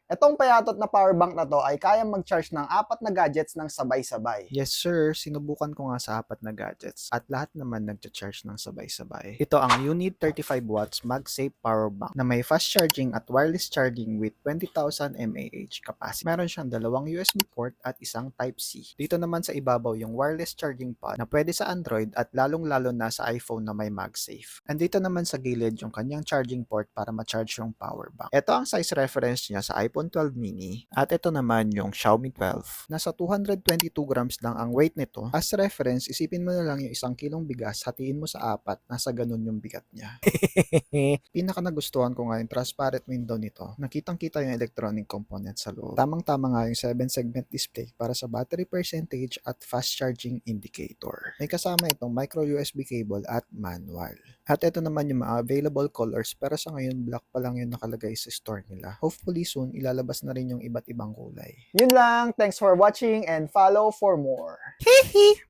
Itong payatot na power bank na to ay kayang mag-charge ng 4 na gadgets ng sabay-sabay. Yes sir, sinubukan ko nga sa 4 na gadgets at lahat naman nagcha-charge ng sabay-sabay. Ito ang Unit 35 watts MagSafe Power Bank na may fast charging at wireless charging with 20,000 mAh capacity. Meron siyang dalawang USB port at isang Type-C. Dito naman sa ibabaw yung wireless charging pad na pwede sa Android at lalong-lalo na sa iPhone na may MagSafe. Andito naman sa gilid yung kanyang charging port para ma-charge yung power bank. Ito ang size reference niya sa iPhone 12 mini at ito naman yung Xiaomi 12. Nasa 222 grams lang ang weight nito. As reference, isipin mo na lang yung 1 kilong bigas, hatiin mo sa 4, nasa ganun yung bigat niya. Pinaka nagustuhan ko nga yung transparent window nito. Nakitang-kita yung electronic component sa loob. Tamang-tama nga yung 7-segment display para sa battery percentage at fast charging indicator. May kasama itong micro USB cable at manual. At ito naman yung mga available colors pero sa ngayon black pa lang yung nakalagay sa store nila. Hopefully soon ilalabas na rin yung iba't ibang kulay. Yun lang, thanks for watching and follow for more.